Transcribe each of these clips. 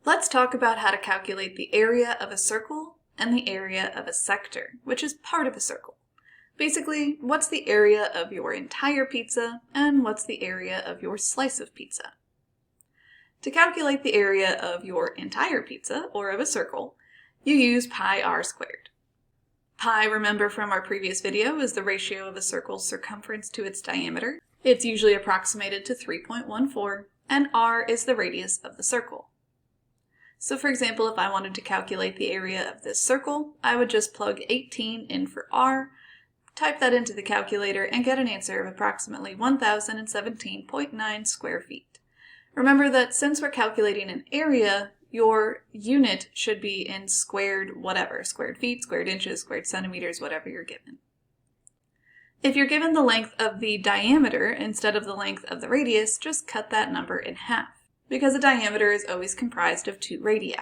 Let's talk about how to calculate the area of a circle and the area of a sector, which is part of a circle. Basically, what's the area of your entire pizza and what's the area of your slice of pizza? To calculate the area of your entire pizza, or of a circle, you use pi r squared. Pi, remember from our previous video, is the ratio of a circle's circumference to its diameter. It's usually approximated to 3.14, and r is the radius of the circle. So for example, if I wanted to calculate the area of this circle, I would just plug 18 in for r, type that into the calculator, and get an answer of approximately 1017.9 square feet. Remember that since we're calculating an area, your unit should be in squared whatever, squared feet, squared inches, squared centimeters, whatever you're given. If you're given the length of the diameter instead of the length of the radius, just cut that number in half, because a diameter is always comprised of 2 radii.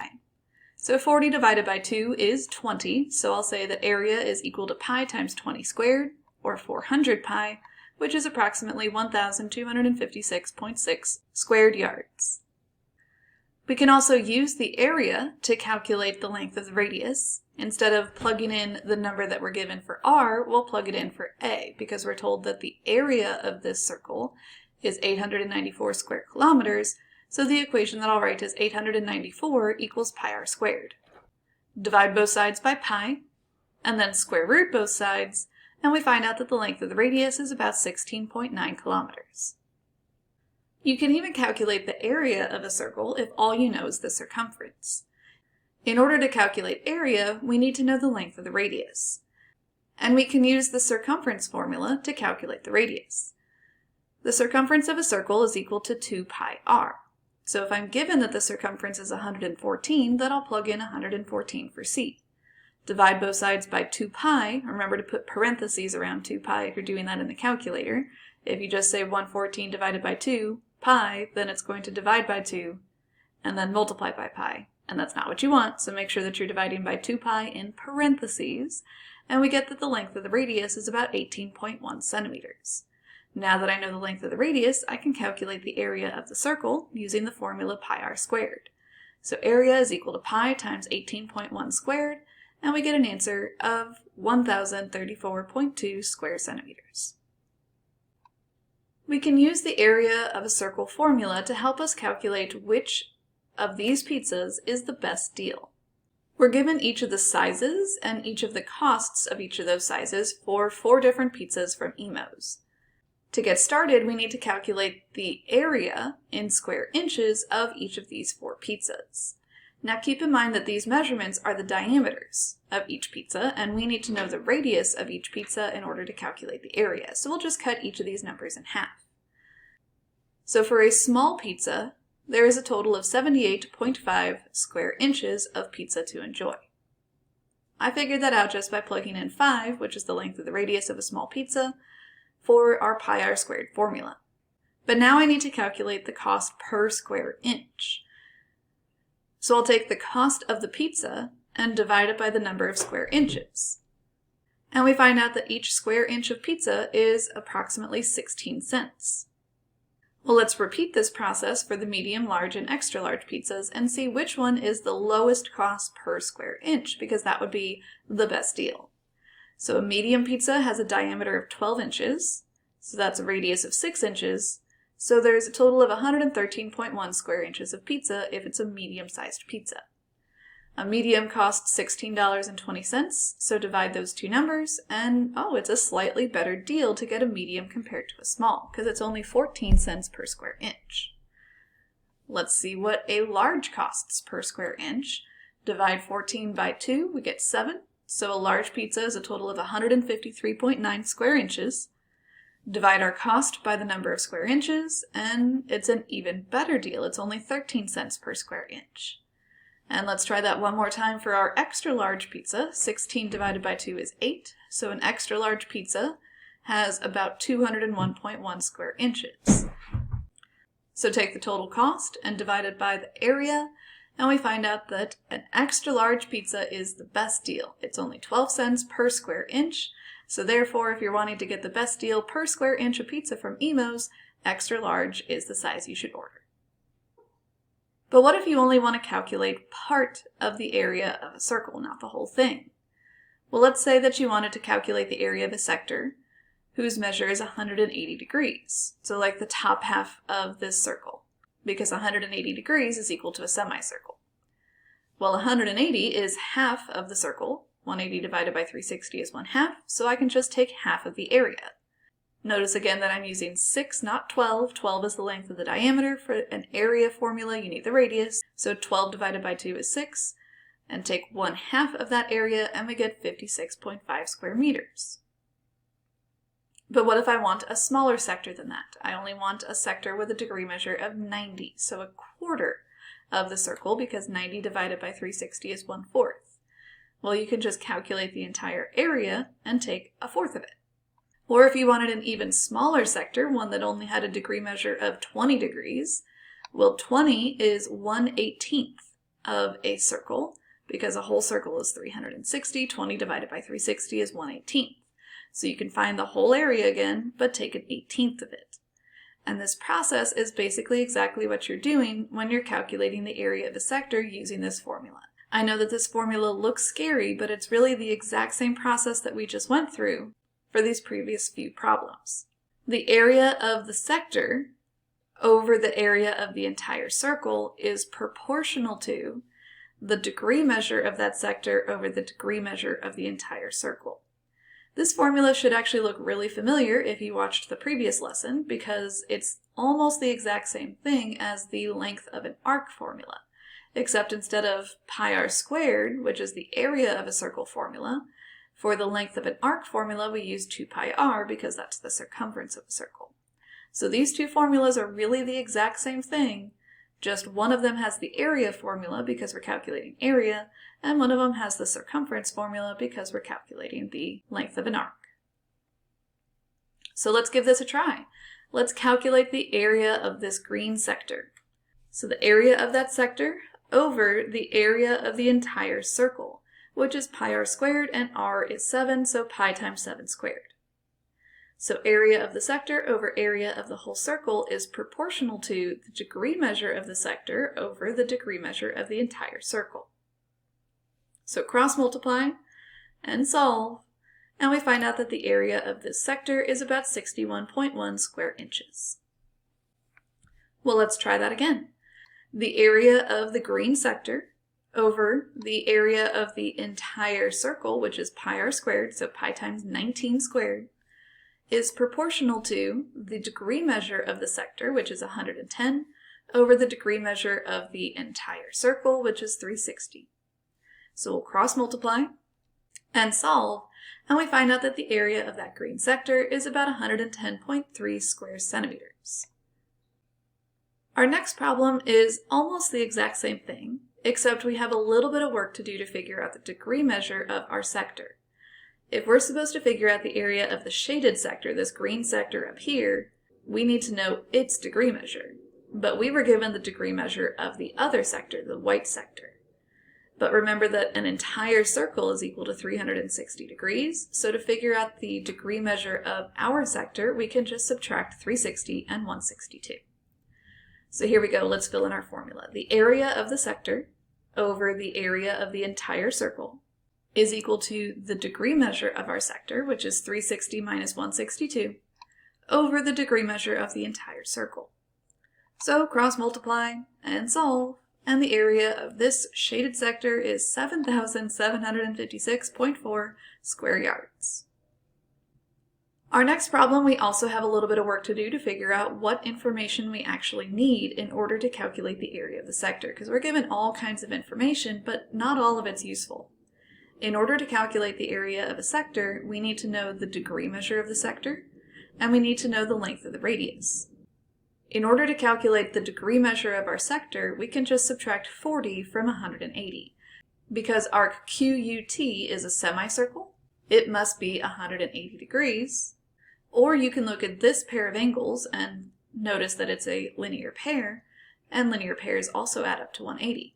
So 40 divided by 2 is 20, so I'll say that area is equal to pi times 20 squared, or 400 pi, which is approximately 1,256.6 squared yards. We can also use the area to calculate the length of the radius. Instead of plugging in the number that we're given for r, we'll plug it in for a, because we're told that the area of this circle is 894 square kilometers, so the equation that I'll write is 894 equals pi r squared. Divide both sides by pi, and then square root both sides, and we find out that the length of the radius is about 16.9 kilometers. You can even calculate the area of a circle if all you know is the circumference. In order to calculate area, we need to know the length of the radius. And we can use the circumference formula to calculate the radius. The circumference of a circle is equal to 2 pi r. So if I'm given that the circumference is 114, then I'll plug in 114 for c. Divide both sides by 2 pi. Remember to put parentheses around 2 pi if you're doing that in the calculator. If you just say 114 divided by 2 pi, then it's going to divide by 2 and then multiply by pi. And that's not what you want, so make sure that you're dividing by 2 pi in parentheses. And we get that the length of the radius is about 18.1 centimeters. Now that I know the length of the radius, I can calculate the area of the circle using the formula pi r squared. So area is equal to pi times 18.1 squared, and we get an answer of 1034.2 square centimeters. We can use the area of a circle formula to help us calculate which of these pizzas is the best deal. We're given each of the sizes and each of the costs of each of those sizes for 4 different pizzas from Imo's. To get started, we need to calculate the area in square inches of each of these 4 pizzas. Now keep in mind that these measurements are the diameters of each pizza, and we need to know the radius of each pizza in order to calculate the area. So we'll just cut each of these numbers in half. So for a small pizza, there is a total of 78.5 square inches of pizza to enjoy. I figured that out just by plugging in 5, which is the length of the radius of a small pizza, for our pi r squared formula. But now I need to calculate the cost per square inch. So I'll take the cost of the pizza and divide it by the number of square inches. And we find out that each square inch of pizza is approximately 16 cents. Well, let's repeat this process for the medium, large, and extra large pizzas and see which one is the lowest cost per square inch, because that would be the best deal. So a medium pizza has a diameter of 12 inches, so that's a radius of 6 inches, so there's a total of 113.1 square inches of pizza if it's a medium-sized pizza. A medium costs $16.20, so divide those two numbers, and it's a slightly better deal to get a medium compared to a small, because it's only 14 cents per square inch. Let's see what a large costs per square inch. Divide 14 by 2, we get 7. So a large pizza is a total of 153.9 square inches. Divide our cost by the number of square inches, and it's an even better deal. It's only 13 cents per square inch. And let's try that one more time for our extra large pizza. 16 divided by 2 is 8. So an extra large pizza has about 201.1 square inches. So take the total cost and divide it by the area, and we find out that an extra large pizza is the best deal. It's only 12 cents per square inch, so therefore if you're wanting to get the best deal per square inch of pizza from Imo's, extra large is the size you should order. But what if you only want to calculate part of the area of a circle, not the whole thing? Well, let's say that you wanted to calculate the area of a sector whose measure is 180 degrees. So like the top half of this circle, because 180 degrees is equal to a semicircle. Well, 180 is half of the circle. 180 divided by 360 is 1/2, so I can just take half of the area. Notice again that I'm using 6, not 12. 12 is the length of the diameter. For an area formula, you need the radius. So 12 divided by 2 is 6. And take 1/2 of that area, and we get 56.5 square meters. But what if I want a smaller sector than that? I only want a sector with a degree measure of 90, so a quarter of the circle, because 90 divided by 360 is 1/4. Well, you can just calculate the entire area and take 1/4 of it. Or if you wanted an even smaller sector, one that only had a degree measure of 20 degrees, well, 20 is 1/18 of a circle, because a whole circle is 360. 20 divided by 360 is 1/18. So you can find the whole area again, but take 1/18 of it. And this process is basically exactly what you're doing when you're calculating the area of a sector using this formula. I know that this formula looks scary, but it's really the exact same process that we just went through for these previous few problems. The area of the sector over the area of the entire circle is proportional to the degree measure of that sector over the degree measure of the entire circle. This formula should actually look really familiar if you watched the previous lesson, because it's almost the exact same thing as the length of an arc formula, except instead of pi r squared, which is the area of a circle formula, for the length of an arc formula we use 2 pi r because that's the circumference of a circle. So these two formulas are really the exact same thing, just one of them has the area formula because we're calculating area, and one of them has the circumference formula because we're calculating the length of an arc. So let's give this a try. Let's calculate the area of this green sector. So the area of that sector over the area of the entire circle, which is pi r squared, and r is 7, so pi times 7 squared. So area of the sector over area of the whole circle is proportional to the degree measure of the sector over the degree measure of the entire circle. So cross multiply and solve, and we find out that the area of this sector is about 61.1 square inches. Well, let's try that again. The area of the green sector over the area of the entire circle, which is pi r squared, so pi times 19 squared, is proportional to the degree measure of the sector, which is 110, over the degree measure of the entire circle, which is 360. So we'll cross multiply and solve, and we find out that the area of that green sector is about 110.3 square centimeters. Our next problem is almost the exact same thing, except we have a little bit of work to do to figure out the degree measure of our sector. If we're supposed to figure out the area of the shaded sector, this green sector up here, we need to know its degree measure. But we were given the degree measure of the other sector, the white sector. But remember that an entire circle is equal to 360 degrees, so to figure out the degree measure of our sector, we can just subtract 360 and 162. So here we go, let's fill in our formula. The area of the sector over the area of the entire circle is equal to the degree measure of our sector, which is 360 minus 162, over the degree measure of the entire circle. So cross multiply and solve, and the area of this shaded sector is 7,756.4 square yards. Our next problem, we also have a little bit of work to do to figure out what information we actually need in order to calculate the area of the sector, because we're given all kinds of information, but not all of it's useful. In order to calculate the area of a sector, we need to know the degree measure of the sector, and we need to know the length of the radius. In order to calculate the degree measure of our sector, we can just subtract 40 from 180. Because arc QUT is a semicircle, it must be 180 degrees. Or you can look at this pair of angles and notice that it's a linear pair, and linear pairs also add up to 180.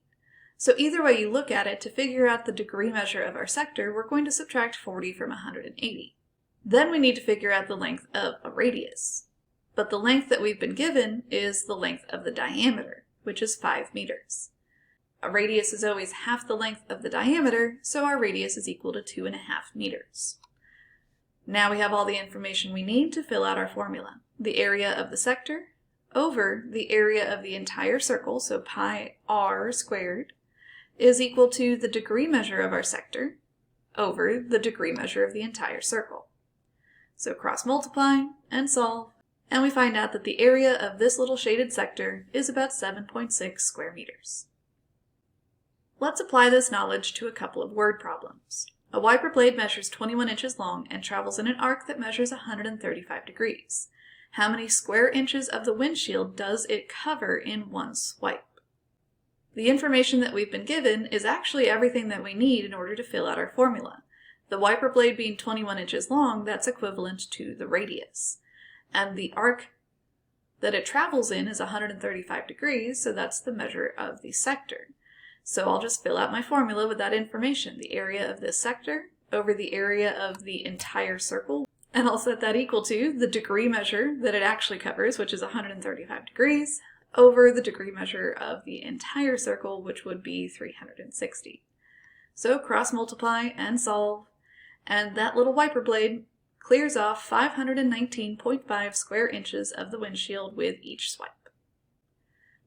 So either way you look at it, to figure out the degree measure of our sector, we're going to subtract 40 from 180. Then we need to figure out the length of a radius. But the length that we've been given is the length of the diameter, which is 5 meters. A radius is always half the length of the diameter, so our radius is equal to 2.5 meters. Now we have all the information we need to fill out our formula. The area of the sector over the area of the entire circle, so pi r squared, is equal to the degree measure of our sector over the degree measure of the entire circle. So cross multiply and solve, and we find out that the area of this little shaded sector is about 7.6 square meters. Let's apply this knowledge to a couple of word problems. A wiper blade measures 21 inches long and travels in an arc that measures 135 degrees. How many square inches of the windshield does it cover in one swipe? The information that we've been given is actually everything that we need in order to fill out our formula. The wiper blade being 21 inches long, that's equivalent to the radius. And the arc that it travels in is 135 degrees, so that's the measure of the sector. So I'll just fill out my formula with that information, the area of this sector over the area of the entire circle, and I'll set that equal to the degree measure that it actually covers, which is 135 degrees, over the degree measure of the entire circle, which would be 360. So cross multiply and solve, and that little wiper blade clears off 519.5 square inches of the windshield with each swipe.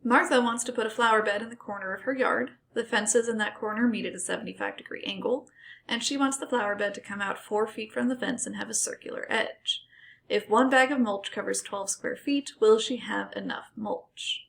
Martha wants to put a flower bed in the corner of her yard. The fences in that corner meet at a 75-degree angle, and she wants the flower bed to come out 4 feet from the fence and have a circular edge. If one bag of mulch covers 12 square feet, will she have enough mulch?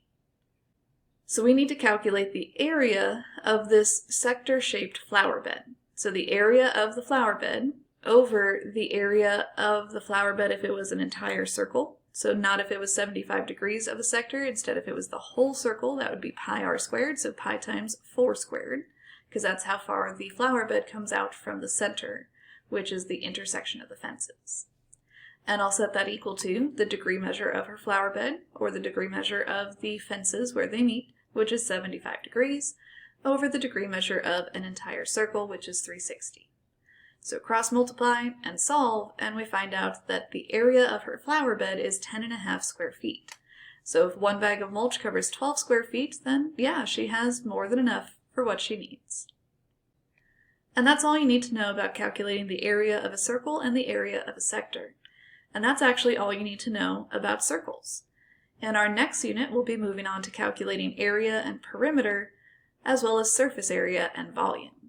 So we need to calculate the area of this sector-shaped flower bed. So the area of the flower bed over the area of the flower bed if it was an entire circle. So not if it was 75 degrees of a sector, instead if it was the whole circle, that would be pi r squared, so pi times 4 squared, because that's how far the flower bed comes out from the center, which is the intersection of the fences. And I'll set that equal to the degree measure of her flower bed, or the degree measure of the fences where they meet, which is 75 degrees, over the degree measure of an entire circle, which is 360. So cross multiply and solve, and we find out that the area of her flower bed is 10.5 square feet. So if one bag of mulch covers 12 square feet, then yeah, she has more than enough for what she needs. And that's all you need to know about calculating the area of a circle and the area of a sector. And that's actually all you need to know about circles. In our next unit, we'll be moving on to calculating area and perimeter, as well as surface area and volume.